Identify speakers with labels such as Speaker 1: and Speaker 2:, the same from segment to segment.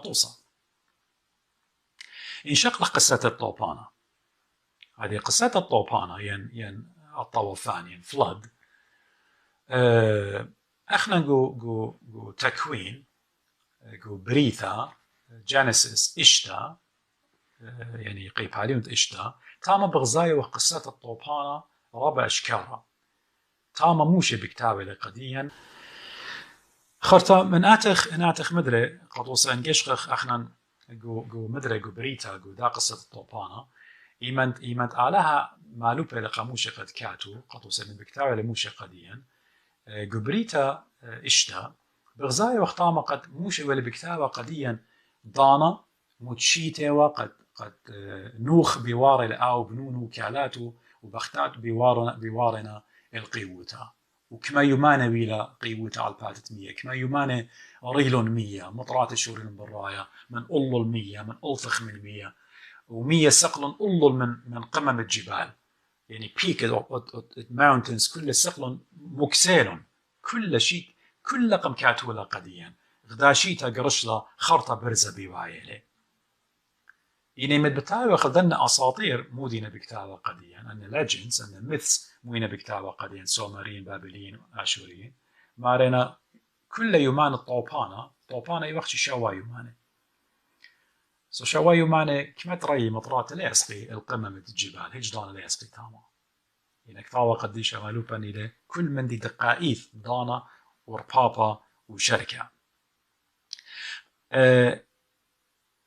Speaker 1: توصل. ينشق قصة الطوفان. هذه قصة الطوفان ين الطوفان ين فلد. احنا جو تكوين جو بريثا جينيسيس اشتا يعني قيب عليهم اشتا تاما بغزاية وقصة الطوفان رابع اشكارا تاما موشي بكتابة قديا خرطة من اتخ مدري قطوس انجشخ احنا جو مدري جو بريتا جو دا قصة الطوفان ايمنت علىها مالوبة لقاموشي قد كاتو قطوس من بكتابة لموشي قديا جو بريتا اشتا بغزاية وقتاما قد موشي ولا بكتابة قديا ضانا متشيته وقد نوخ بوار الآو بنونو كالاتو وبختات بوارنا القيوتا وكما يمانا ويلا قيوتا على الباتت 100 كما يمانا ريلون 100 مطرات الشورين بالراية من أول 100 من ألفخ من 100 و100 سقل أول من قمم الجبال يعني بيك ماونتنز كل سقل مكسيل كل شيء كل رقم كاتولا قديا غداشيتا قرشلا خرطة برزة بوايلة يعني مدبتاوي خلدنا أساطير مودينا بكتابة قديا أن ليجندز أن ميثس موينا بكتابة قديا سومريين بابليين آشوريين مارينا كل يومان الطوفان أي وقت شوا يومانه شوا يومانه كما تري مطرات الأسقي القمم الجبال هجدان الأسقي تاما يعني كتابة قديش غالوبا إلى كل من دي دقائق دانا وربابا وشركة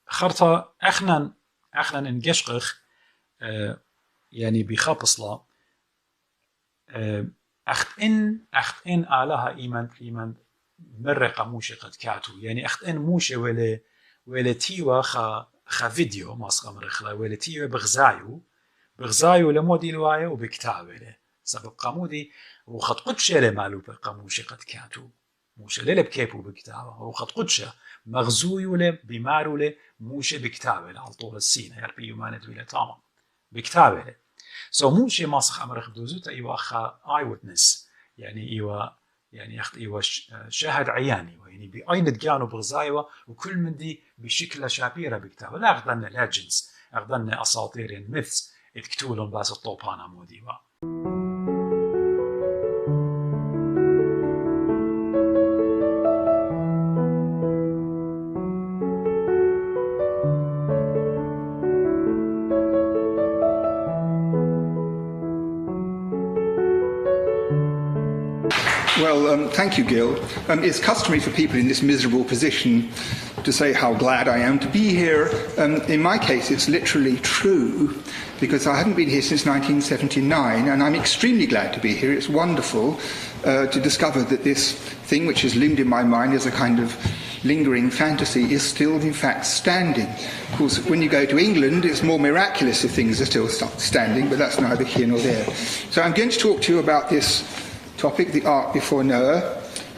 Speaker 1: خرطة احنا ننقشقخ يعني بخبصلة اخت ان آلها ايمان مرقة موشي قد كاتو يعني اخت ان موشي ولا تيوة خا فيديو ماسقة مرخلة ولا تيوة بغزايو لمودي الواية وبكتابة له سبب قامودي وخط قدشة لمالوبة قاموشي قد كاتو موشي ليلة بكيبو بكتابة وخط قدشة مغزويو له بمارو له موشي بكتابة له على طول السينة يربي يمانة ويلة تاما بكتابة له موشي ماسخ أمرخ بدوزوتا إيوا أخا آي ويتنس يعني إيوا شاهد عياني يعني بأين تجانو بغزايوة وكل من دي بشكل شابيرة بكتابة لا أخذنا ليجندز أخذنا أساطير ميثس يكتولون باس الطوفان موديوا
Speaker 2: Well, thank you, Gil. It's customary for people in this miserable position to say how glad I am to be here. In my case, it's literally true, because I haven't been here since 1979, and I'm extremely glad to be here. It's wonderful to discover that this thing which has loomed in my mind as a kind of lingering fantasy is still, in fact, standing. Of course, when you go to England, it's more miraculous if things are still standing, but that's neither here nor there. So I'm going to talk to you about this topic, the Ark before Noah,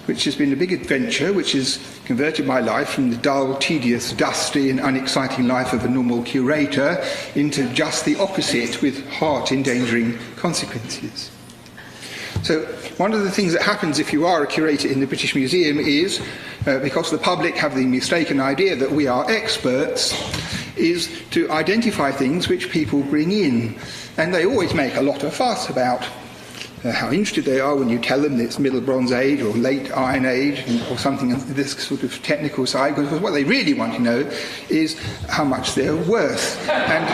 Speaker 2: which has been a big adventure, which has converted my life from the dull, tedious, dusty and unexciting life of a normal curator into just the opposite, with heart-endangering consequences. So one of the things that happens if you are a curator in the British Museum is, because the public have the mistaken idea that we are experts, is to identify things which people bring in. And they always make a lot of fuss about how interested they are when you tell them that it's Middle Bronze Age or Late Iron Age or something of this sort of technical side, because what they really want to know is how much they're worth. And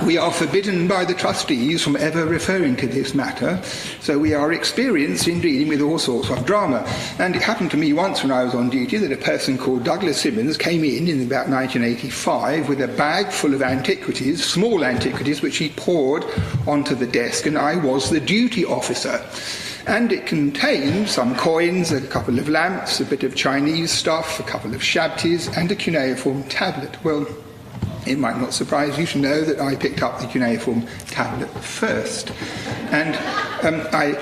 Speaker 2: we are forbidden by the trustees from ever referring to this matter, so we are experienced in dealing with all sorts of drama. And it happened to me once when I was on duty that a person called Douglas Simmons came in about 1985 with a bag full of antiquities, small antiquities, which he poured onto the desk, and I was the duty officer. And it contained some coins, a couple of lamps, a bit of Chinese stuff, a couple of shabtis, and a cuneiform tablet. Well, it might not surprise you to know that I picked up the cuneiform tablet first. And I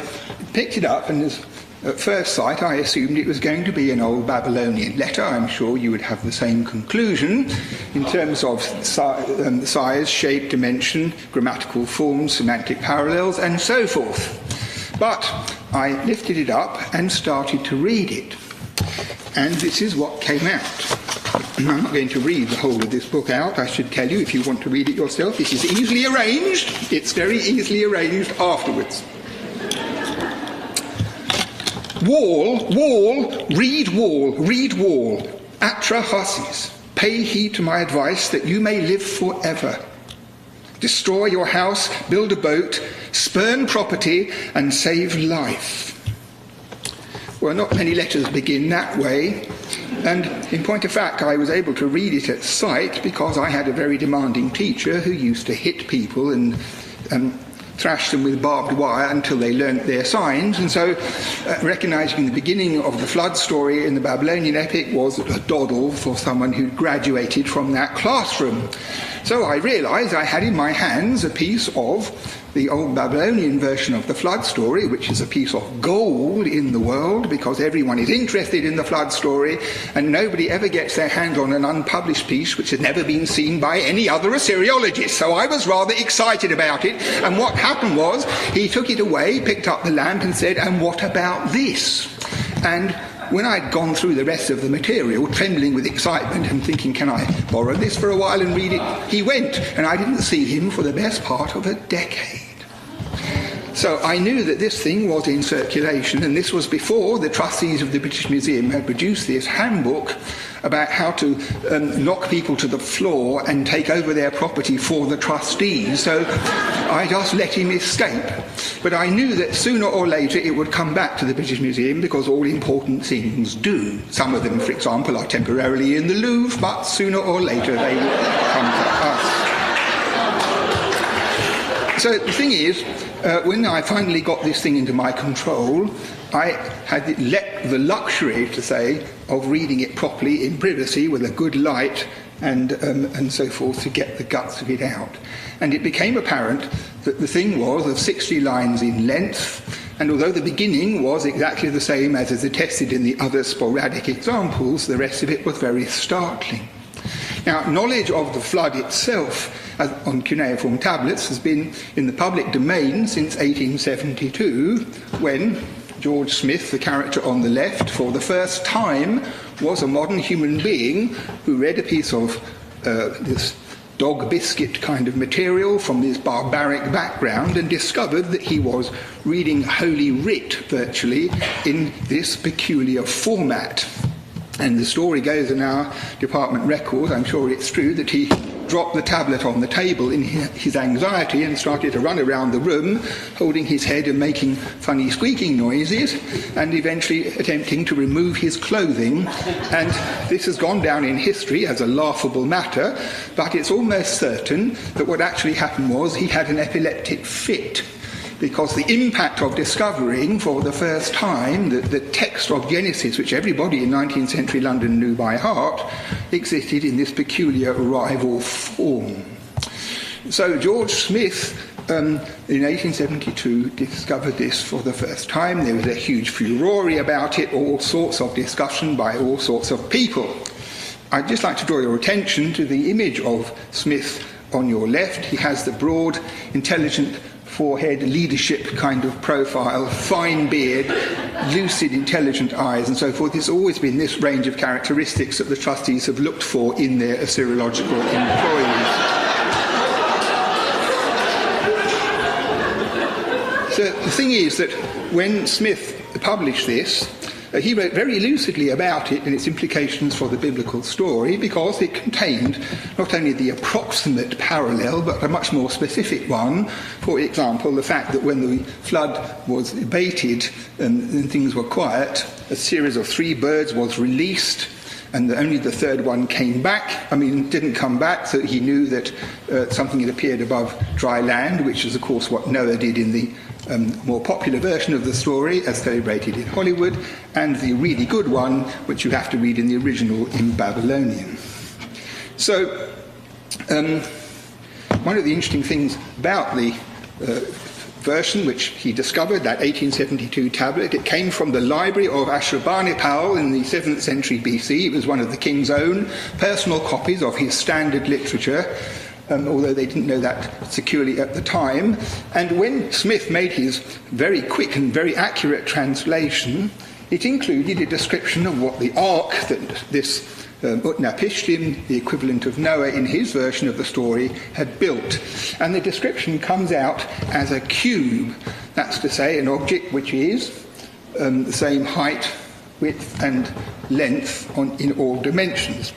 Speaker 2: picked it up, and at first sight I assumed it was going to be an old Babylonian letter. I'm sure you would have the same conclusion in terms of size, shape, dimension, grammatical forms, semantic parallels, and so forth. But I lifted it up and started to read it. And this is what came out. I'm not going to read the whole of this book out. I should tell you, if you want to read it yourself, this is easily arranged. It's very easily arranged afterwards. Wall, wall, read wall, atra hasis. Pay heed to my advice that you may live forever. Destroy your house, build a boat, spurn property, and save life. Well, not many letters begin that way. And in point of fact, I was able to read it at sight because I had a very demanding teacher who used to hit people and thrash them with barbed wire until they learnt their signs. And so recognising the beginning of the flood story in the Babylonian epic was a doddle for someone who'd graduated from that classroom. So I realised I had in my hands a piece of the old Babylonian version of the flood story, which is a piece of gold in the world because everyone is interested in the flood story and nobody ever gets their hands on an unpublished piece which had never been seen by any other Assyriologist. So I was rather excited about it, and what happened was he took it away, picked up the lamp and said, "And what about this?" And when I'd gone through the rest of the material, trembling with excitement and thinking, can I borrow this for a while and read it, he went, and I didn't see him for the best part of a decade. So I knew that this thing was in circulation, and this was before the trustees of the British Museum had produced this handbook about how to knock people to the floor and take over their property for the trustees. So I just let him escape. But I knew that sooner or later it would come back to the British Museum because all important things do. Some of them, for example, are temporarily in the Louvre, but sooner or later they will come to us. So the thing is, when I finally got this thing into my control, I had the luxury, to say, of reading it properly in privacy with a good light and so forth to get the guts of it out. And it became apparent that the thing was of 60 lines in length, and although the beginning was exactly the same as is attested in the other sporadic examples, the rest of it was very startling. Now, knowledge of the flood itself on cuneiform tablets has been in the public domain since 1872, when George Smith, the character on the left, for the first time was a modern human being who read a piece of this dog biscuit kind of material from this barbaric background and discovered that he was reading Holy Writ virtually in this peculiar format. And the story goes in our department record, I'm sure it's true, that he dropped the tablet on the table in his anxiety and started to run around the room, holding his head and making funny squeaking noises, and eventually attempting to remove his clothing. And this has gone down in history as a laughable matter, but it's almost certain that what actually happened was he had an epileptic fit, because the impact of discovering for the first time that the text of Genesis, which everybody in 19th century London knew by heart, existed in this peculiar rival form. So George Smith, in 1872, discovered this for the first time. There was a huge furore about it, all sorts of discussion by all sorts of people. I'd just like to draw your attention to the image of Smith on your left. He has the broad, intelligent forehead, leadership kind of profile, fine beard, lucid, intelligent eyes, and so forth. There's always been this range of characteristics that the trustees have looked for in their Assyriological employees. So the thing is that when Smith published this, he wrote very lucidly about it and its implications for the biblical story, because it contained not only the approximate parallel, but a much more specific one. For example, the fact that when the flood was abated and things were quiet, a series of 3 birds was released, and only the third one came back. I mean, didn't come back, so he knew that something had appeared above dry land, which is, of course, what Noah did in the more popular version of the story, as celebrated in Hollywood, and the really good one, which you have to read in the original in Babylonian. So, one of the interesting things about the version which he discovered, that 1872 tablet, it came from the library of Ashurbanipal in the 7th century BC. It was one of the king's own personal copies of his standard literature, although they didn't know that securely at the time. And when Smith made his very quick and very accurate translation, it included a description of what the ark that this Utnapishtim, the equivalent of Noah in his version of the story, had built. And the description comes out as a cube. That's to say, an object which is the same height, width and length in all dimensions.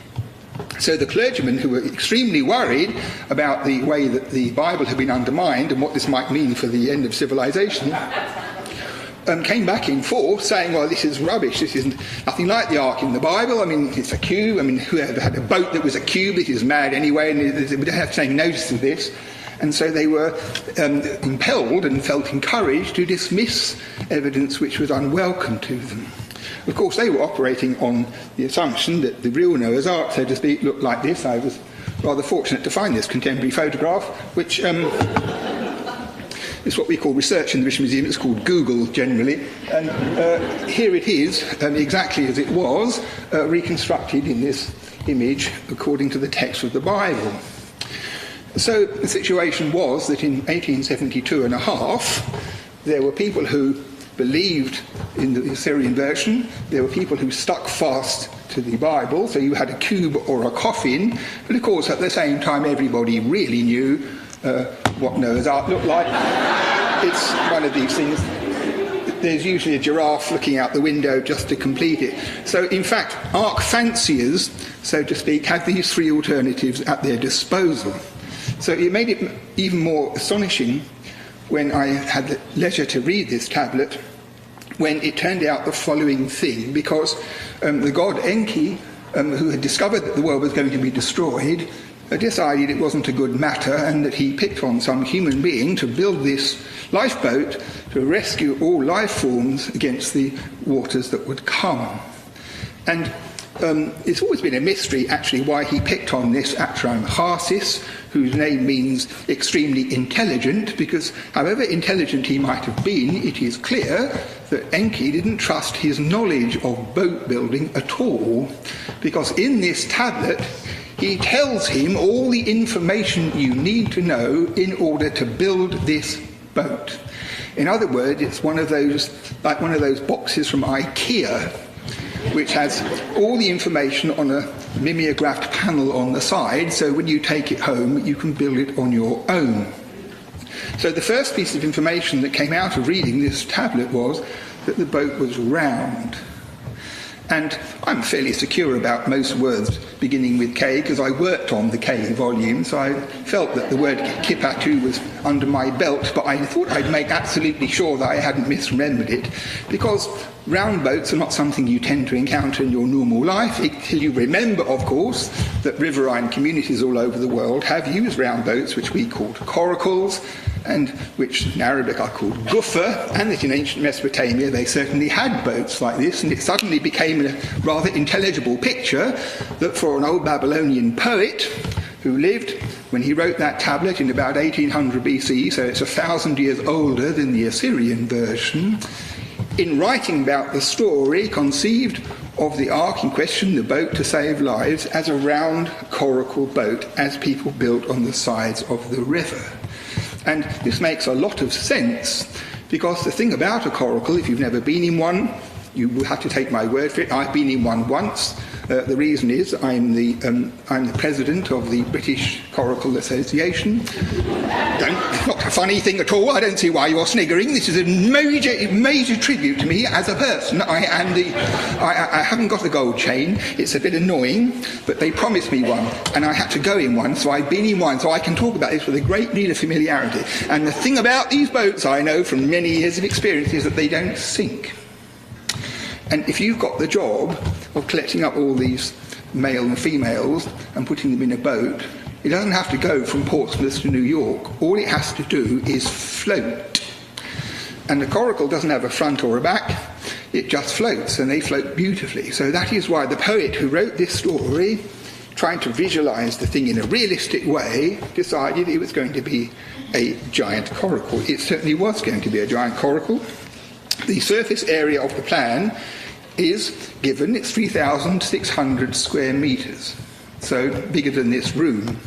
Speaker 2: So the clergymen, who were extremely worried about the way that the Bible had been undermined and what this might mean for the end of civilization, came back in force saying, well, this is rubbish, this isn't nothing like the ark in the Bible, I mean, it's a cube, I mean, whoever had a boat that was a cube, it is mad anyway, and we don't have to take notice of this. And so they were impelled and felt encouraged to dismiss evidence which was unwelcome to them. Of course, they were operating on the assumption that the real Noah's Ark, so to speak, looked like this. I was rather fortunate to find this contemporary photograph, which is what we call research in the British Museum. It's called Google, generally. And here it is, exactly as it was, reconstructed in this image according to the text of the Bible. So the situation was that in 1872 and a half, there were people who believed in the Assyrian version, there were people who stuck fast to the Bible, so you had a cube or a coffin, but of course at the same time everybody really knew what Noah's Ark looked like. It's one of these things. There's usually a giraffe looking out the window just to complete it. So in fact, Ark fanciers, so to speak, had these three alternatives at their disposal. So it made it even more astonishing when I had the leisure to read this tablet, when it turned out the following thing, because the god Enki, who had discovered that the world was going to be destroyed, decided it wasn't a good matter and that he picked on some human being to build this lifeboat to rescue all life forms against the waters that would come. And it's always been a mystery, actually, why he picked on this Atram Harsis, whose name means extremely intelligent, because however intelligent he might have been, it is clear that Enki didn't trust his knowledge of boat building at all, because in this tablet he tells him all the information you need to know in order to build this boat. In other words, it's one of those, like one of those boxes from IKEA, which has all the information on a mimeographed panel on the side, so when you take it home, you can build it on your own. So the first piece of information that came out of reading this tablet was that the boat was round. And I'm fairly secure about most words beginning with K, because I worked on the K volume, so I felt that the word Kipatu was under my belt, but I thought I'd make absolutely sure that I hadn't misremembered it, because round boats are not something you tend to encounter in your normal life, until you remember, of course, that riverine communities all over the world have used round boats, which we called coracles, and which in Arabic are called guffa, and that in ancient Mesopotamia they certainly had boats like this, and it suddenly became a rather intelligible picture that for an old Babylonian poet who lived when he wrote that tablet in about 1800 BC, so it's 1,000 years older than the Assyrian version, in writing about the story, conceived of the ark in question, the boat to save lives, as a round coracle boat, as people built on the sides of the river. And this makes a lot of sense, because the thing about a coracle, if you've never been in one, you will have to take my word for it. I've been in one once. The reason is I'm the president of the British Coracle Association. It's not a funny thing at all. I don't see why you're sniggering. This is a major tribute to me as a person. I haven't got a gold chain. It's a bit annoying, but they promised me one, and I had to go in one, so I've been in one, so I can talk about this with a great deal of familiarity. And the thing about these boats, I know from many years of experience, is that they don't sink. And if you've got the job of collecting up all these male and females and putting them in a boat, it doesn't have to go from Portsmouth to New York. All it has to do is float. And the coracle doesn't have a front or a back, it just floats, and they float beautifully. So that is why the poet who wrote this story, trying to visualize the thing in a realistic way, decided it was going to be a giant coracle. It certainly was going to be a giant coracle. The surface area of the plan is given, it's 3,600 square metres, so bigger than this room.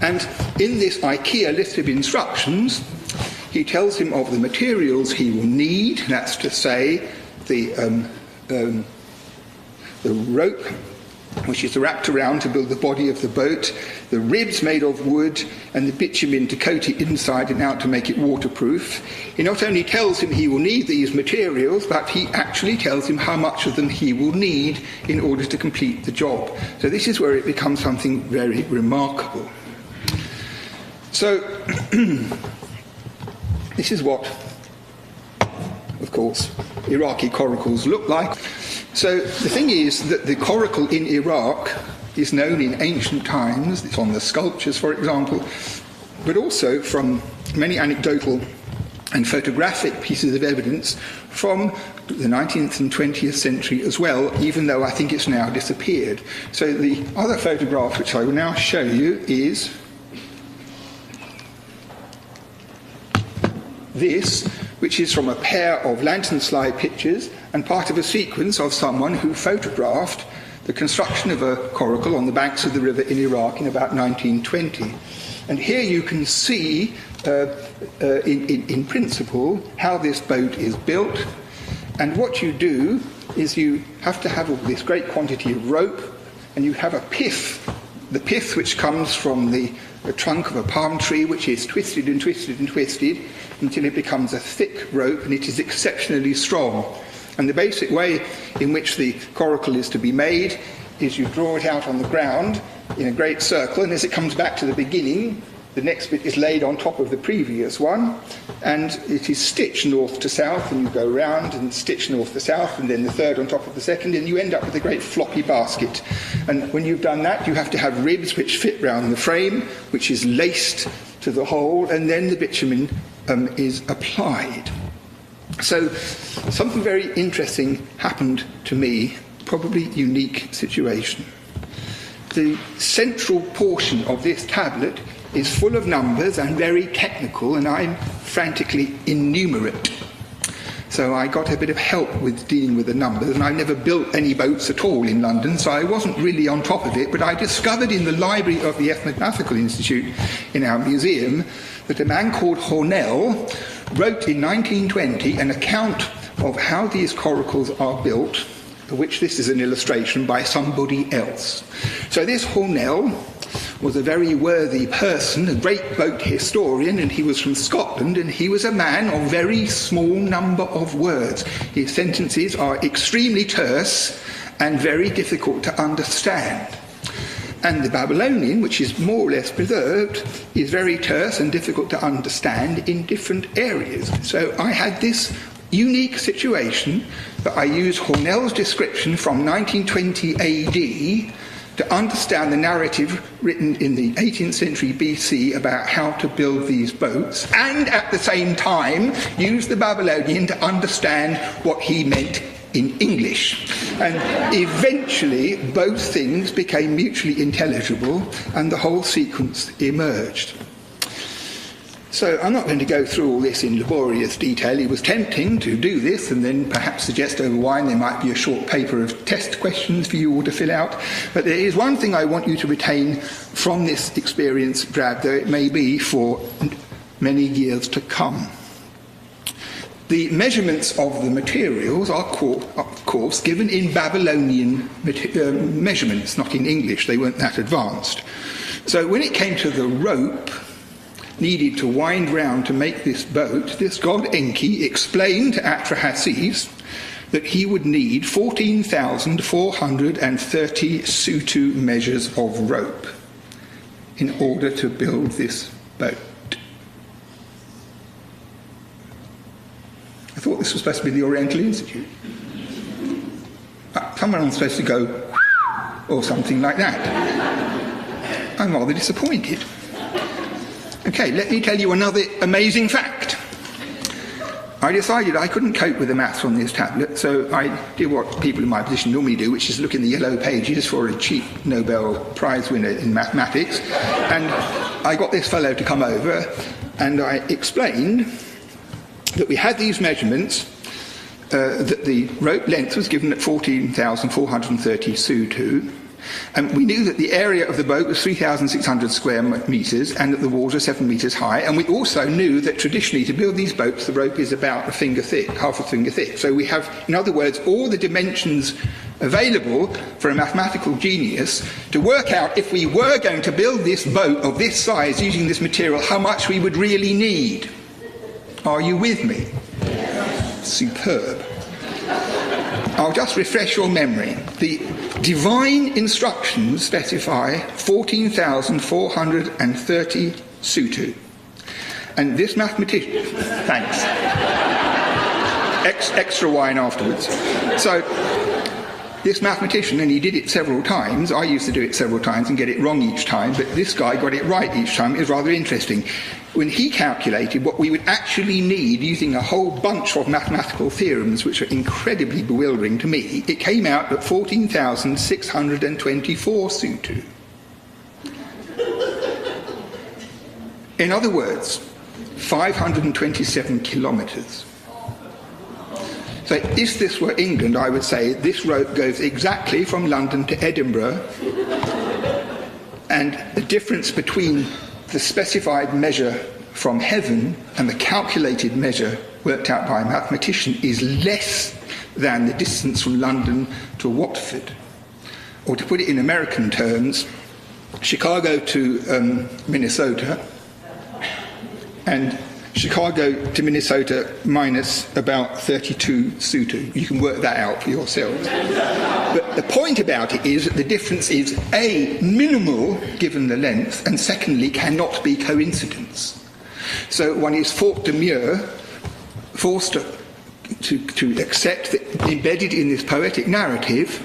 Speaker 2: And in this IKEA list of instructions, he tells him of the materials he will need, that's to say, the rope, which is wrapped around to build the body of the boat, the ribs made of wood, and the bitumen to coat it inside and out to make it waterproof. He not only tells him he will need these materials, but he actually tells him how much of them he will need in order to complete the job. So this is where it becomes something very remarkable. So this is what, of course, Iraqi coracles look like. So the thing is that the coracle in Iraq is known in ancient times. It's on the sculptures, for example, but also from many anecdotal and photographic pieces of evidence from the 19th and 20th century as well, even though I think it's now disappeared. So the other photograph which I will now show you is this, which is from a pair of lantern slide pictures and part of a sequence of someone who photographed the construction of a coracle on the banks of the river in Iraq in about 1920. And here you can see, in principle, how this boat is built. And what you do is you have to have this great quantity of rope, and you have a pith, the pith which comes from the trunk of a palm tree, which is twisted and twisted and twisted until it becomes a thick rope, and it is exceptionally strong. And the basic way in which the coracle is to be made is you draw it out on the ground in a great circle, and as it comes back to the beginning, the next bit is laid on top of the previous one, and it is stitched north to south, and you go round and stitch north to south, and then the third on top of the second, and you end up with a great floppy basket. And when you've done that, you have to have ribs which fit round the frame, which is laced to the hole, and then the bitumen is applied. So something very interesting happened to me, probably unique situation. The central portion of this tablet is full of numbers and very technical, and I'm frantically innumerate. So I got a bit of help with dealing with the numbers, and I never built any boats at all in London, so I wasn't really on top of it, but I discovered in the library of the Ethnographical Institute in our museum that a man called Hornell wrote in 1920 an account of how these coracles are built, of which this is an illustration by somebody else. So this Hornell was a very worthy person, a great boat historian, and he was from Scotland, and he was a man of very small number of words. His sentences are extremely terse and very difficult to understand. And the Babylonian, which is more or less preserved, is very terse and difficult to understand in different areas. So I had this unique situation that I used Hornell's description from 1920 AD to understand the narrative written in the 18th century BC about how to build these boats, and at the same time use the Babylonian to understand what he meant in English. And eventually both things became mutually intelligible and the whole sequence emerged. So I'm not going to go through all this in laborious detail. It was tempting to do this and then perhaps suggest over wine there might be a short paper of test questions for you all to fill out. But there is one thing I want you to retain from this experience, Brad, though it may be for many years to come. The measurements of the materials are, of course, given in Babylonian measurements, not in English. They weren't that advanced. So when it came to the rope needed to wind round to make this boat, this god Enki explained to Atrahasis that he would need 14,430 sutu measures of rope in order to build this boat. I thought this was supposed to be the Oriental Institute. Someone was supposed to go or something like that. I'm rather disappointed. Okay, let me tell you another amazing fact. I decided I couldn't cope with the maths on this tablet, so I did what people in my position normally do, which is look in the yellow pages for a cheap Nobel Prize winner in mathematics. And I got this fellow to come over, and I explained that we had these measurements, that the rope length was given at 14,430 sutu, And we knew that the area of the boat was 3,600 square metres and that the walls are 7 metres high. And we also knew that traditionally to build these boats, the rope is about a finger thick, half a finger thick. So we have, in other words, all the dimensions available for a mathematical genius to work out if we were going to build this boat of this size using this material, how much we would really need. Are you with me? Superb. I'll just refresh your memory. The divine instructions specify 14,430 sutu. And this mathematician... Thanks. Extra wine afterwards. So, this mathematician, and he did it several times, I used to do it several times and get it wrong each time, but this guy got it right each time. It was rather interesting. When he calculated what we would actually need using a whole bunch of mathematical theorems, which are incredibly bewildering to me, it came out at 14,624 sutu. In other words, 527 kilometres. So if this were England, I would say this rope goes exactly from London to Edinburgh, and the difference between the specified measure from heaven and the calculated measure worked out by a mathematician is less than the distance from London to Watford. Or to put it in American terms, Chicago to Minnesota, and Chicago to Minnesota minus about 32 sutu. You can work that out for yourselves. But the point about it is that the difference is A, minimal given the length, and secondly, cannot be coincidence. So one is forced to accept that embedded in this poetic narrative,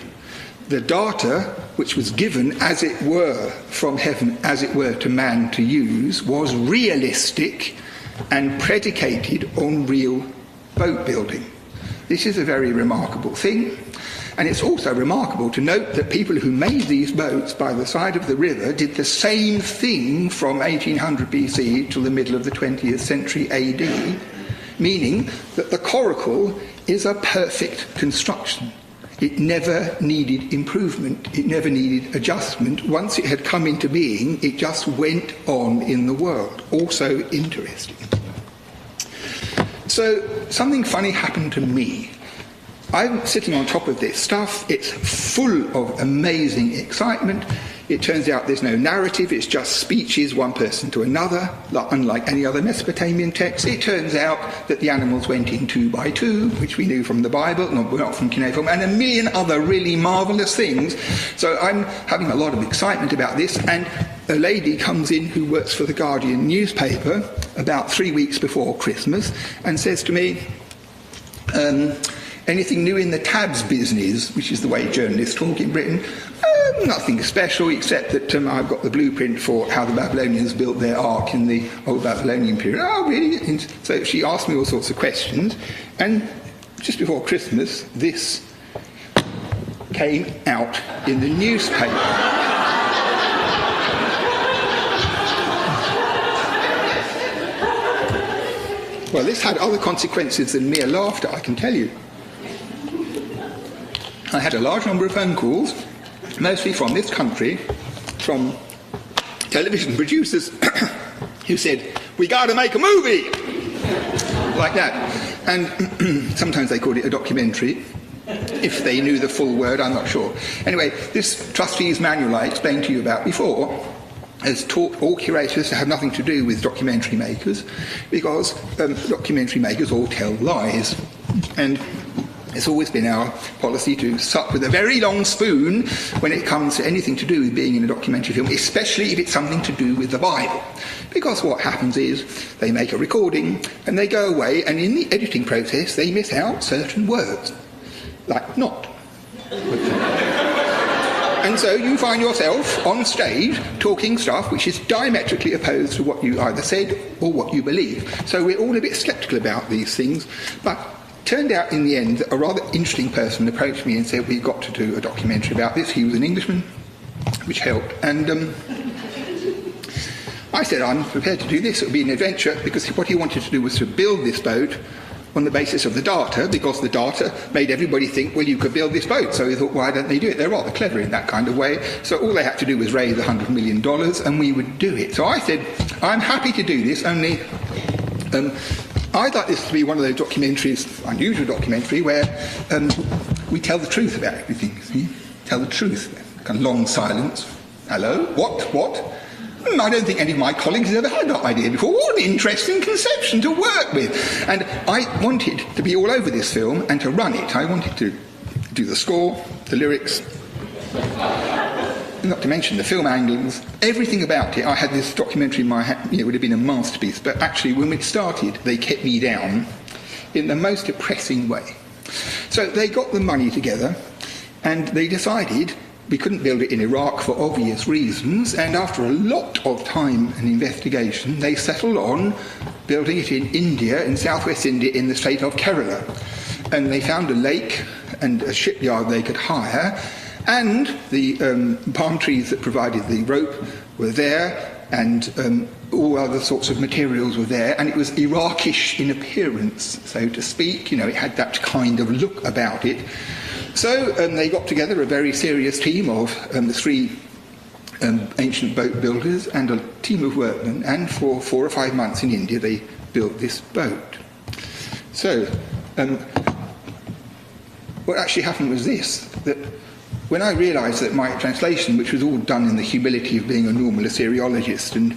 Speaker 2: the data which was given, as it were, from heaven, as it were, to man to use, was realistic and predicated on real boat building. This is a very remarkable thing, and it's also remarkable to note that people who made these boats by the side of the river did the same thing from 1800 BC till the middle of the 20th century AD, meaning that the coracle is a perfect construction. It never needed improvement, it never needed adjustment. Once it had come into being, it just went on in the world. Also interesting. So, something funny happened to me. I'm sitting on top of this stuff, it's full of amazing excitement. It turns out there's no narrative, it's just speeches, one person to another, unlike any other Mesopotamian text. It turns out that the animals went in 2 by 2, which we knew from the Bible, not from cuneiform, and a million other really marvellous things. So I'm having a lot of excitement about this, and a lady comes in who works for the Guardian newspaper about 3 weeks before Christmas and says to me, anything new in the tabs business, which is the way journalists talk in Britain? Nothing special, except that I've got the blueprint for how the Babylonians built their ark in the old Babylonian period. Oh, really? And so she asked me all sorts of questions, and just before Christmas, this came out in the newspaper. Well, this had other consequences than mere laughter, I can tell you. I had a large number of phone calls, mostly from this country, from television producers who said, "We got to make a movie!" like that. And sometimes they called it a documentary. If they knew the full word, I'm not sure. Anyway, this trustee's manual I explained to you about before has taught all curators to have nothing to do with documentary makers, because documentary makers all tell lies. And it's always been our policy to sup with a very long spoon when it comes to anything to do with being in a documentary film, especially if it's something to do with the Bible. Because what happens is they make a recording and they go away, and in the editing process they miss out certain words, like not. And so you find yourself on stage talking stuff which is diametrically opposed to what you either said or what you believe. So we're all a bit sceptical about these things, but turned out in the end that a rather interesting person approached me and said, "We've got to do a documentary about this." He was an Englishman, which helped. And I said, "I'm prepared to do this. It would be an adventure," because what he wanted to do was to build this boat on the basis of the data, because the data made everybody think, well, you could build this boat. So we thought, why don't they do it? They're rather clever in that kind of way. So all they had to do was raise $100 million and we would do it. So I said, I'm happy to do this, only I'd like this to be one of those documentaries, unusual documentary, where we tell the truth about everything. See? Tell the truth. Kind of long silence. Hello? What? I don't think any of my colleagues has ever had that idea before. What an interesting conception to work with. And I wanted to be all over this film and to run it. I wanted to do the score, the lyrics, not to mention the film angles, everything about it. I had this documentary in my hand, it would have been a masterpiece, but actually when it started, they kept me down in the most depressing way. So they got the money together and they decided we couldn't build it in Iraq for obvious reasons, and after a lot of time and investigation, they settled on building it in India, in southwest India, in the state of Kerala. And they found a lake and a shipyard they could hire, and the palm trees that provided the rope were there, and all other sorts of materials were there, and it was Iraqish in appearance, so to speak. It had that kind of look about it. So they got together a very serious team of the three ancient boat builders and a team of workmen, and for 4 or 5 months in India they built this boat. So what actually happened was this, that when I realised that my translation, which was all done in the humility of being a normal Assyriologist, and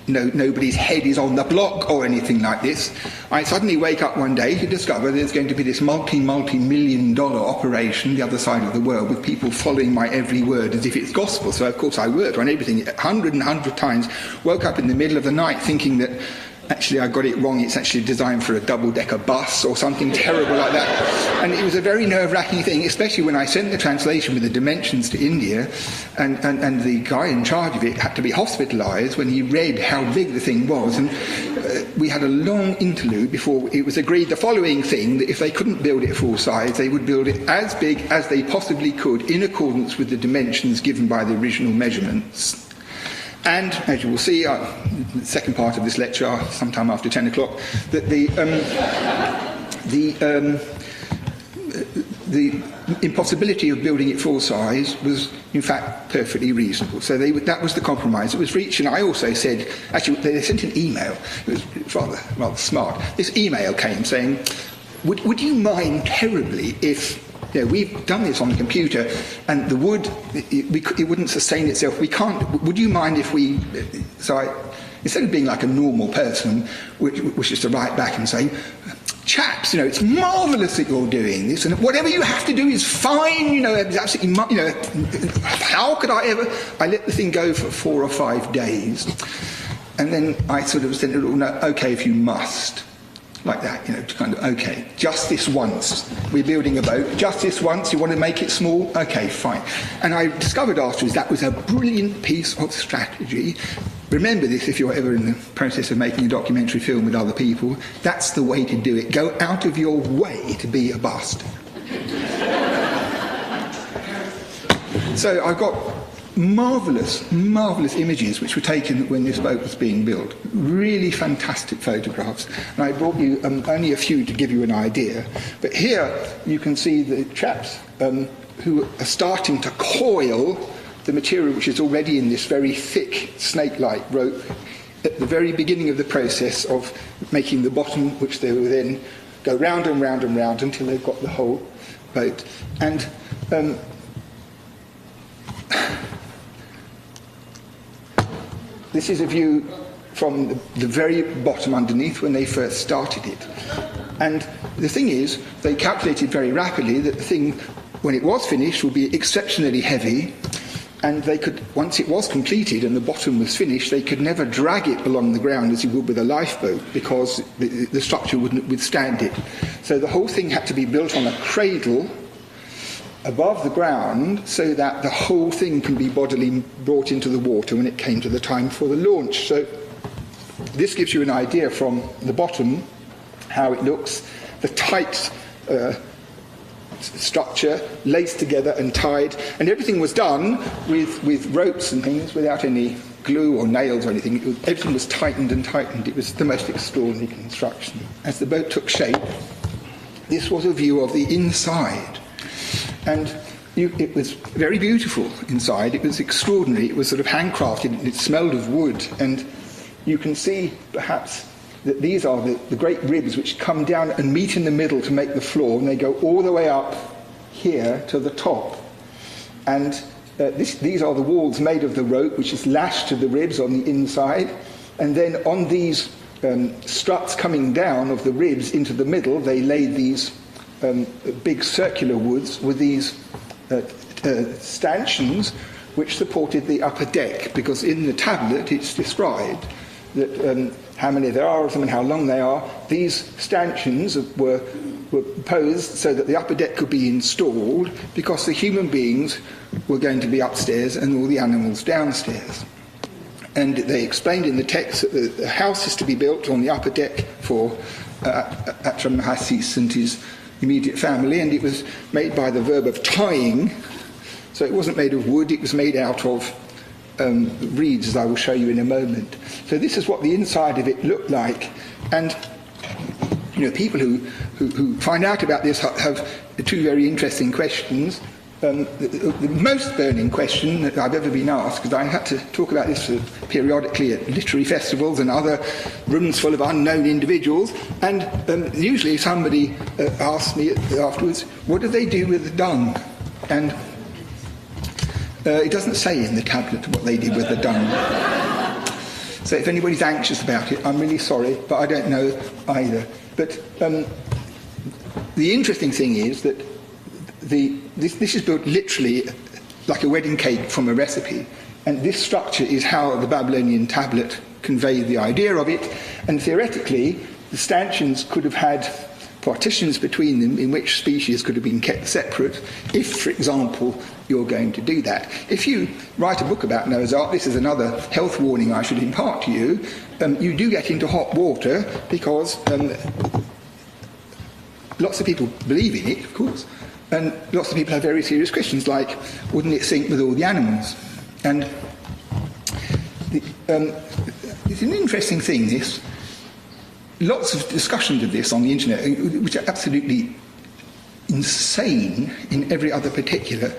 Speaker 2: nobody's head is on the block or anything like this, I suddenly wake up one day to discover there's going to be this multi-million-dollar operation the other side of the world with people following my every word as if it's gospel. So of course I worked on everything 100 times, woke up in the middle of the night thinking that actually I got it wrong, it's actually designed for a double-decker bus or something terrible like that. And it was a very nerve-wracking thing, especially when I sent the translation with the dimensions to India, and the guy in charge of it had to be hospitalised when he read how big the thing was. And we had a long interlude before it was agreed the following thing, that if they couldn't build it full size, they would build it as big as they possibly could in accordance with the dimensions given by the original measurements. And, as you will see, the second part of this lecture, sometime after 10 o'clock, that the impossibility of building it full size was, in fact, perfectly reasonable. So that was the compromise that was reached. And I also said, actually, they sent an email. It was rather smart. This email came saying, would you mind terribly if... we've done this on the computer, and the wood, it wouldn't sustain itself. We can't. Would you mind if we? So instead of being like a normal person, which is to write back and say, chaps, it's marvellous that you're doing this, and whatever you have to do is fine. It's absolutely. How could I ever? I let the thing go for 4 or 5 days, and then I sort of said, no, okay, if you must. Like that, kind of, okay, just this once. We're building a boat, just this once, you want to make it small? Okay, fine. And I discovered afterwards that was a brilliant piece of strategy. Remember this if you're ever in the process of making a documentary film with other people. That's the way to do it. Go out of your way to be a bastard. So I've got marvellous images which were taken when this boat was being built. Really fantastic photographs. And I brought you only a few to give you an idea. But here you can see the chaps who are starting to coil the material which is already in this very thick snake-like rope at the very beginning of the process of making the bottom, which they will then go round and round and round until they've got the whole boat. And this is a view from the very bottom underneath when they first started it. And the thing is, they calculated very rapidly that the thing, when it was finished, would be exceptionally heavy, and they could, once it was completed and the bottom was finished, they could never drag it along the ground as you would with a lifeboat, because the structure wouldn't withstand it. So the whole thing had to be built on a cradle above the ground, so that the whole thing can be bodily brought into the water when it came to the time for the launch. So this gives you an idea from the bottom how it looks. The tight structure, laced together and tied, and everything was done with ropes and things without any glue or nails or anything. Everything was tightened and tightened. It was the most extraordinary construction. As the boat took shape, this was a view of the inside. And it was very beautiful inside. It was extraordinary. It was sort of handcrafted. It smelled of wood. And you can see, perhaps, that these are the great ribs which come down and meet in the middle to make the floor, and they go all the way up here to the top. And these are the walls made of the rope, which is lashed to the ribs on the inside. And then on these struts coming down of the ribs into the middle, they laid these big circular woods with these stanchions which supported the upper deck, because in the tablet it's described that how many there are of them and how long they are. These stanchions were posed so that the upper deck could be installed, because the human beings were going to be upstairs and all the animals downstairs. And they explained in the text that the house is to be built on the upper deck for Atramahasis and his immediate family, and it was made by the verb of tying. So it wasn't made of wood, it was made out of reeds, as I will show you in a moment. So this is what the inside of it looked like. And people who find out about this have two very interesting questions. The most burning question that I've ever been asked, because I had to talk about this periodically at literary festivals and other rooms full of unknown individuals, and usually somebody asks me afterwards, what do they do with the dung? And it doesn't say in the tablet what they did with the dung. So if anybody's anxious about it, I'm really sorry, but I don't know either. But the interesting thing is that this is built literally like a wedding cake from a recipe, and this structure is how the Babylonian tablet conveyed the idea of it. And theoretically, the stanchions could have had partitions between them in which species could have been kept separate, if, for example, you're going to do that. If you write a book about Noah's Ark, this is another health warning I should impart to you, you do get into hot water, because lots of people believe in it, of course, and lots of people have very serious questions like, wouldn't it sink with all the animals? And it's an interesting thing, this. Lots of discussions of this on the internet, which are absolutely insane in every other particular,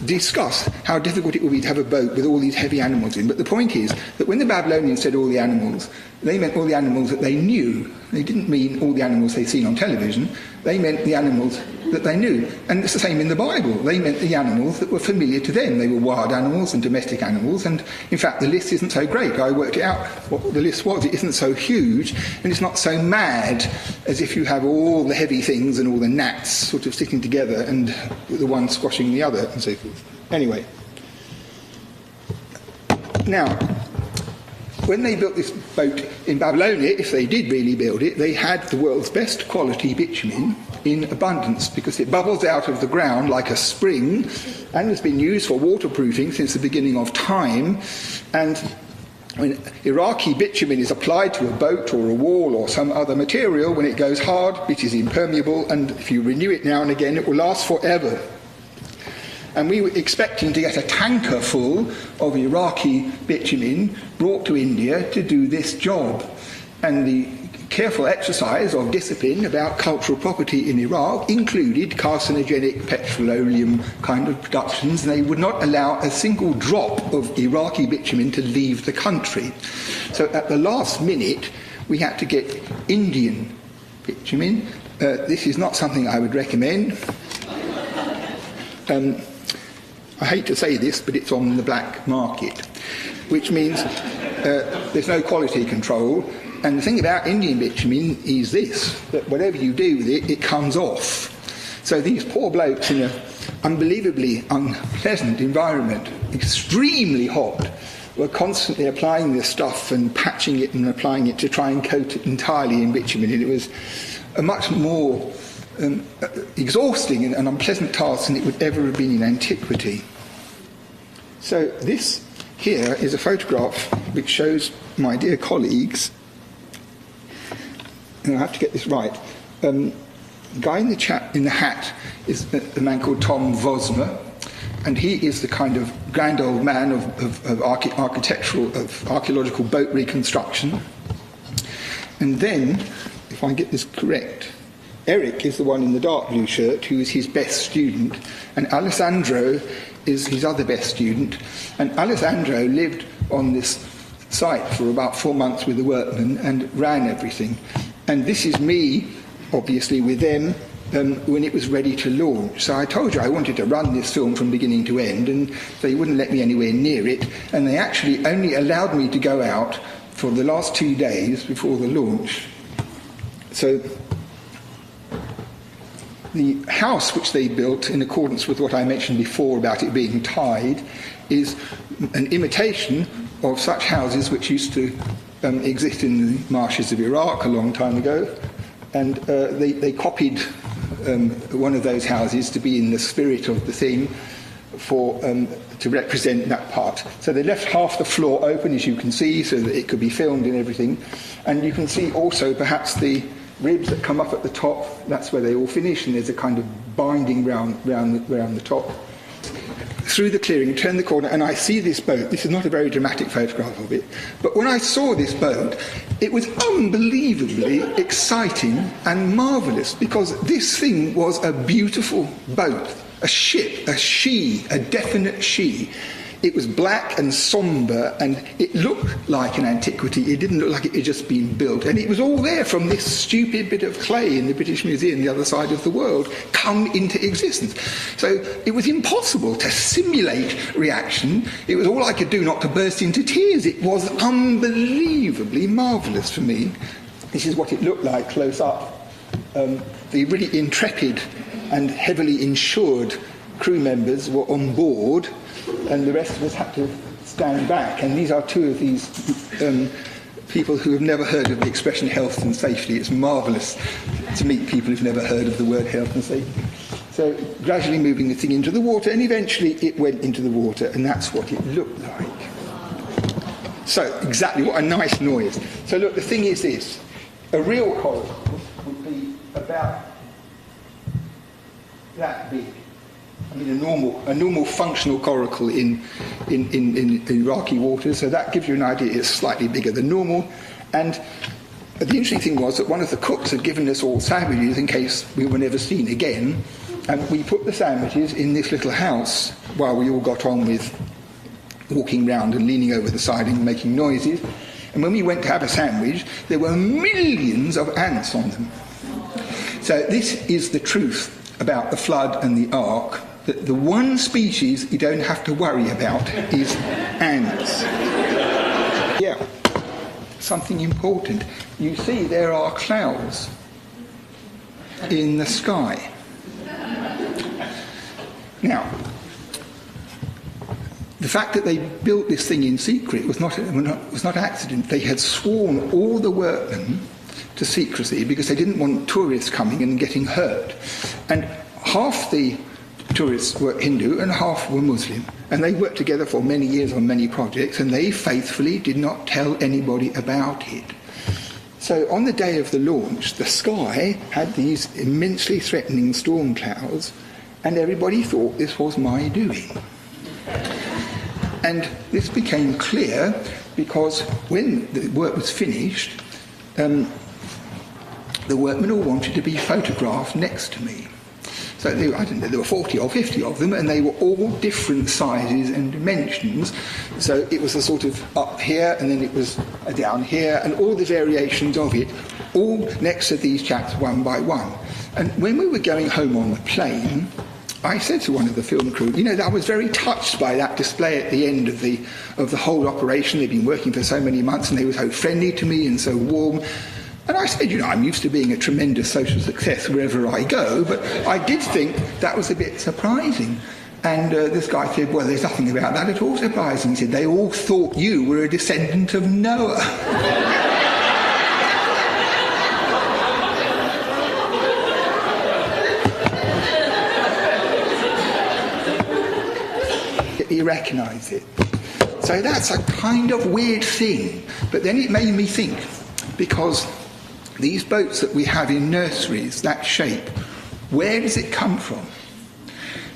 Speaker 2: discuss how difficult it would be to have a boat with all these heavy animals in. But the point is that when the Babylonians said all the animals, they meant all the animals that they knew. They didn't mean all the animals they'd seen on television. They meant the animals that they knew. And it's the same in the Bible. They meant the animals that were familiar to them. They were wild animals and domestic animals. And in fact, the list isn't so great. I worked it out what the list was. It isn't so huge, and it's not so mad as if you have all the heavy things and all the gnats sort of sticking together and the one squashing the other and so forth. Anyway. Now, when they built this boat in Babylonia, if they did really build it, they had the world's best quality bitumen in abundance, because it bubbles out of the ground like a spring and has been used for waterproofing since the beginning of time. And when Iraqi bitumen is applied to a boat or a wall or some other material, when it goes hard, it is impermeable, and if you renew it now and again, it will last forever. And we were expecting to get a tanker full of Iraqi bitumen brought to India to do this job. And the careful exercise of discipline about cultural property in Iraq included carcinogenic petroleum kind of productions, and they would not allow a single drop of Iraqi bitumen to leave the country. So at the last minute, we had to get Indian bitumen. This is not something I would recommend. I hate to say this, but it's on the black market, which means there's no quality control. And the thing about Indian bitumen is this, that whatever you do with it, it comes off. So these poor blokes in an unbelievably unpleasant environment, extremely hot, were constantly applying this stuff and patching it and applying it to try and coat it entirely in bitumen. And it was a much more exhausting and unpleasant task than it would ever have been in antiquity. So this here is a photograph which shows my dear colleagues, and I have to get this right. The guy in the hat is a man called Tom Vosmer, and he is the kind of grand old man of archaeological boat reconstruction. And then, if I get this correct, Eric is the one in the dark blue shirt who is his best student, and Alessandro is his other best student. And Alessandro lived on this site for about 4 months with the workmen and ran everything. And this is me, obviously, with them when it was ready to launch. So I told you I wanted to run this film from beginning to end, and they wouldn't let me anywhere near it. And they actually only allowed me to go out for the last 2 days before the launch. So the house which they built, in accordance with what I mentioned before about it being tied, is an imitation of such houses which used to exist in the marshes of Iraq a long time ago. And they copied one of those houses to be in the spirit of the thing to represent that part. So they left half the floor open, as you can see, so that it could be filmed and everything. And you can see also perhaps the ribs that come up at the top. That's where they all finish, and there's a kind of binding round the top. Through the clearing, turn the corner, and I see this boat. This is not a very dramatic photograph of it, but when I saw this boat, it was unbelievably exciting and marvellous, because this thing was a beautiful boat, a ship, a definite she. It was black and sombre, and it looked like an antiquity. It didn't look like it had just been built. And it was all there from this stupid bit of clay in the British Museum, the other side of the world, come into existence. So it was impossible to simulate reaction. It was all I could do not to burst into tears. It was unbelievably marvellous for me. This is what it looked like close up. The really intrepid and heavily insured crew members were on board, and the rest of us had to stand back. And these are two of these people who have never heard of the expression health and safety. It's marvellous to meet people who've never heard of the word health and safety. So gradually moving the thing into the water, and eventually it went into the water, and that's what it looked like. So exactly, what a nice noise. So look, the thing is this. A real coracle would be about that big. I mean, a normal functional coracle in Iraqi waters, so that gives you an idea. It's slightly bigger than normal. And the interesting thing was that one of the cooks had given us all sandwiches in case we were never seen again, and we put the sandwiches in this little house while we all got on with walking round and leaning over the siding and making noises. And when we went to have a sandwich, there were millions of ants on them. So this is the truth about the flood and the ark. That the one species you don't have to worry about is ants. Yeah, something important. You see, there are clouds in the sky. Now, the fact that they built this thing in secret was not an accident. They had sworn all the workmen to secrecy because they didn't want tourists coming and getting hurt. And half the tourists were Hindu and half were Muslim, and they worked together for many years on many projects, and they faithfully did not tell anybody about it. So on the day of the launch, the sky had these immensely threatening storm clouds, and everybody thought this was my doing. And this became clear because when the work was finished, the workmen all wanted to be photographed next to me. So I don't know, there were 40 or 50 of them, and they were all different sizes and dimensions. So it was a sort of up here, and then it was down here, and all the variations of it, all next to these chaps one by one. And when we were going home on the plane, I said to one of the film crew, you know, I was very touched by that display at the end of the whole operation. They'd been working for so many months, and they were so friendly to me and so warm. And I said, you know, I'm used to being a tremendous social success wherever I go, but I did think that was a bit surprising. And this guy said, well, there's nothing about that at all surprising. He said, they all thought you were a descendant of Noah. He recognised it. So that's a kind of weird thing. But then it made me think, because these boats that we have in nurseries, that shape, where does it come from?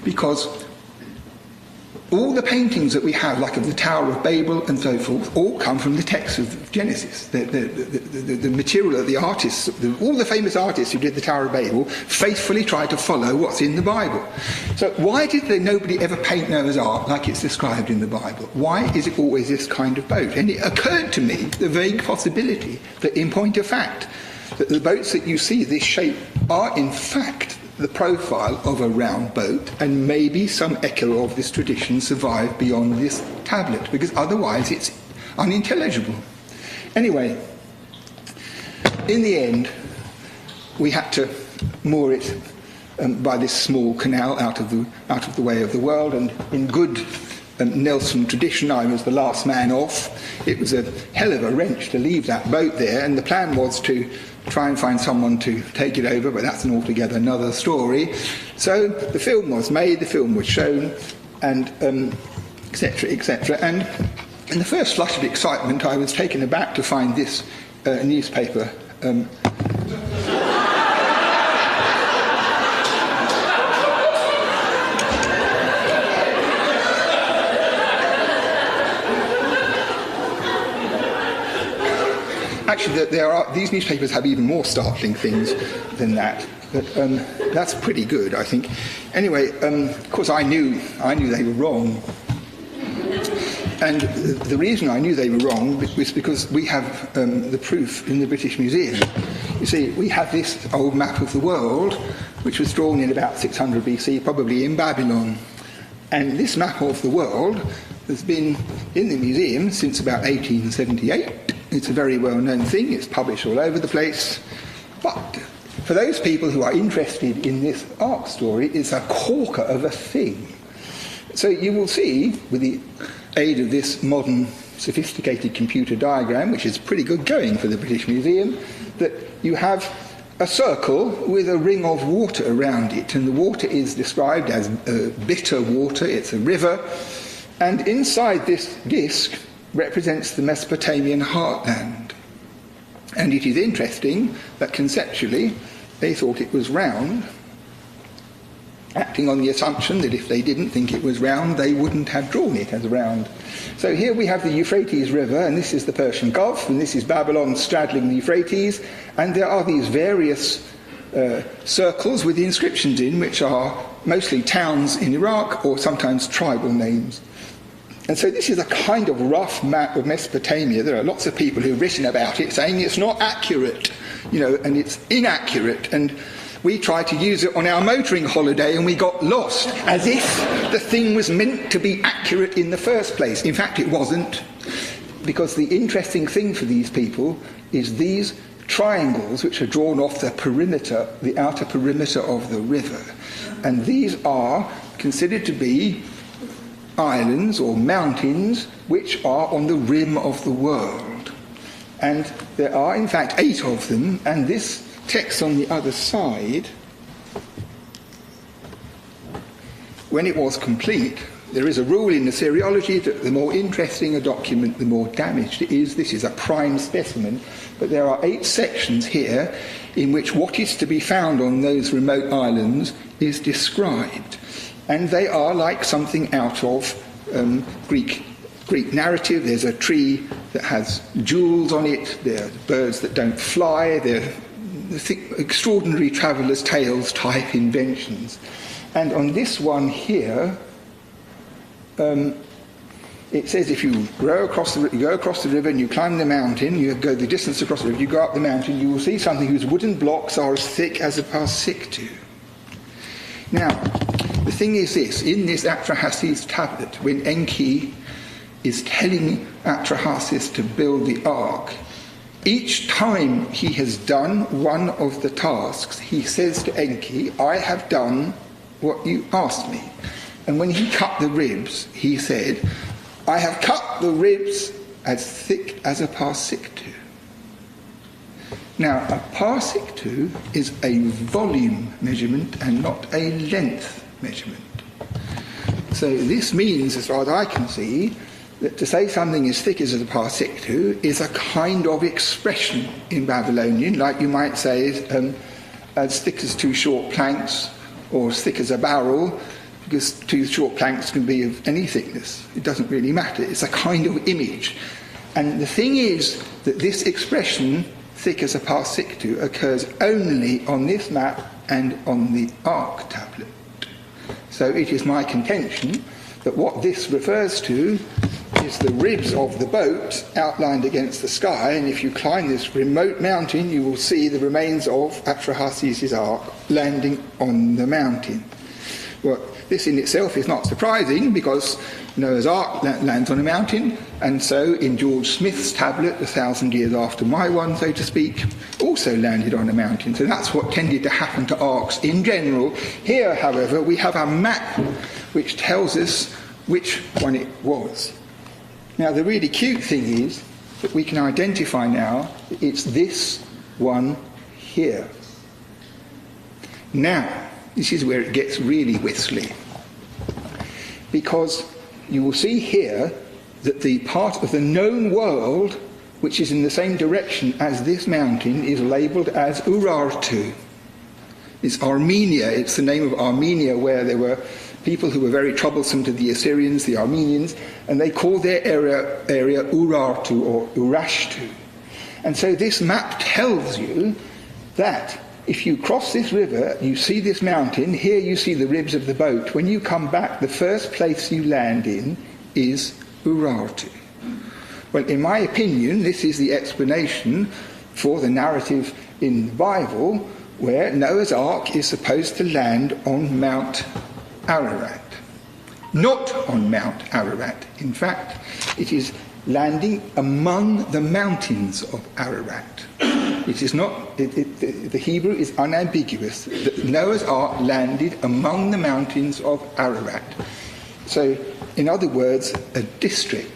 Speaker 2: Because all the paintings that we have, like of the Tower of Babel and so forth, all come from the text of Genesis. The material of the artists, all the famous artists who did the Tower of Babel, faithfully tried to follow what's in the Bible. So why did nobody ever paint Noah's Ark like it's described in the Bible? Why is it always this kind of boat? And it occurred to me the vague possibility that, in point of fact, that the boats that you see this shape are in fact the profile of a round boat, and maybe some echo of this tradition survived beyond this tablet, because otherwise it's unintelligible. Anyway, in the end, we had to moor it by this small canal out of the way of the world, and in good Nelson tradition, I was the last man off. It was a hell of a wrench to leave that boat there, and the plan was to try and find someone to take it over, but that's an altogether another story. So the film was made, the film was shown, and etc., etc. And in the first flush of excitement, I was taken aback to find this newspaper. Actually, these newspapers have even more startling things than that. But that's pretty good, I think. Anyway, of course, I knew they were wrong. And the reason I knew they were wrong was because we have the proof in the British Museum. You see, we have this old map of the world, which was drawn in about 600 BC, probably in Babylon. And this map of the world has been in the museum since about 1878. It's a very well-known thing. It's published all over the place. But for those people who are interested in this Ark story, it's a corker of a thing. So you will see, with the aid of this modern, sophisticated computer diagram, which is pretty good going for the British Museum, that you have a circle with a ring of water around it. And the water is described as bitter water. It's a river. And inside this disk represents the Mesopotamian heartland. And it is interesting that conceptually they thought it was round, acting on the assumption that if they didn't think it was round, they wouldn't have drawn it as round. So here we have the Euphrates River, and this is the Persian Gulf, and this is Babylon straddling the Euphrates, and there are these various circles with inscriptions in, which are mostly towns in Iraq or sometimes tribal names. And so this is a kind of rough map of Mesopotamia. There are lots of people who've written about it saying it's not accurate, and it's inaccurate. And we tried to use it on our motoring holiday and we got lost, as if the thing was meant to be accurate in the first place. In fact, it wasn't, because the interesting thing for these people is these triangles which are drawn off the perimeter, the outer perimeter of the river. And these are considered to be islands or mountains which are on the rim of the world. And there are in fact 8 of them, and this text on the other side, when it was complete, there is a rule in Assyriology that the more interesting a document, the more damaged it is. This is a prime specimen, but there are 8 sections here in which what is to be found on those remote islands is described. And they are like something out of Greek narrative. There's a tree that has jewels on it. There are birds that don't fly. There are extraordinary traveller's tales type inventions. And on this one here, it says if you go across the river and you climb the mountain, you go the distance across the river, you go up the mountain, you will see something whose wooden blocks are as thick as a parsiktu. Now, the thing is this, in this Atrahasis tablet, when Enki is telling Atrahasis to build the ark, each time he has done one of the tasks, he says to Enki, I have done what you asked me. And when he cut the ribs, he said, I have cut the ribs as thick as a parsiktu. Now, a parsiktu is a volume measurement and not a length measurement. So this means, as far as I can see, that to say something as thick as a parsiktu is a kind of expression in Babylonian, like you might say as thick as 2 short planks, or as thick as a barrel, because two short planks can be of any thickness. It doesn't really matter. It's a kind of image. And the thing is that this expression, thick as a parsictu, occurs only on this map and on the Ark tablet. So it is my contention that what this refers to is the ribs of the boat outlined against the sky, and if you climb this remote mountain, you will see the remains of Atrahasis' ark landing on the mountain. Well, this in itself is not surprising, because Noah's Ark lands on a mountain, and so in George Smith's tablet, 1,000 years after my one, so to speak, also landed on a mountain. So that's what tended to happen to arks in general. Here, however, we have a map which tells us which one it was. Now, the really cute thing is that we can identify now that it's this one here. Now, this is where it gets really whistly, because you will see here that the part of the known world which is in the same direction as this mountain is labelled as Urartu. It's Armenia, it's the name of Armenia, where there were people who were very troublesome to the Assyrians, the Armenians, and they called their area Urartu or Urashtu. And so this map tells you that if you cross this river, you see this mountain, here you see the ribs of the boat. When you come back, the first place you land in is Urartu. Well, in my opinion, this is the explanation for the narrative in the Bible where Noah's Ark is supposed to land on Mount Ararat. Not on Mount Ararat. In fact, it is landing among the mountains of Ararat. It is not, the Hebrew is unambiguous. That Noah's Ark landed among the mountains of Ararat. So, in other words, a district.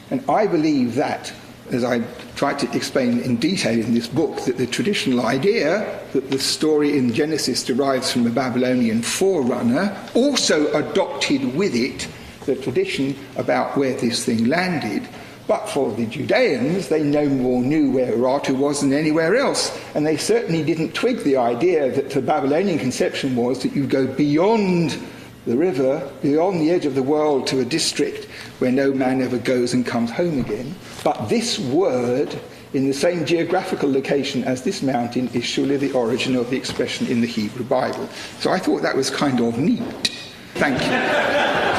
Speaker 2: And I believe that, as I tried to explain in detail in this book, that the traditional idea that the story in Genesis derives from the Babylonian forerunner also adopted with it the tradition about where this thing landed. But for the Judeans, they no more knew where Urartu was than anywhere else. And they certainly didn't twig the idea that the Babylonian conception was that you go beyond the river, beyond the edge of the world to a district where no man ever goes and comes home again. But this word, in the same geographical location as this mountain, is surely the origin of the expression in the Hebrew Bible. So I thought that was kind of neat. Thank you.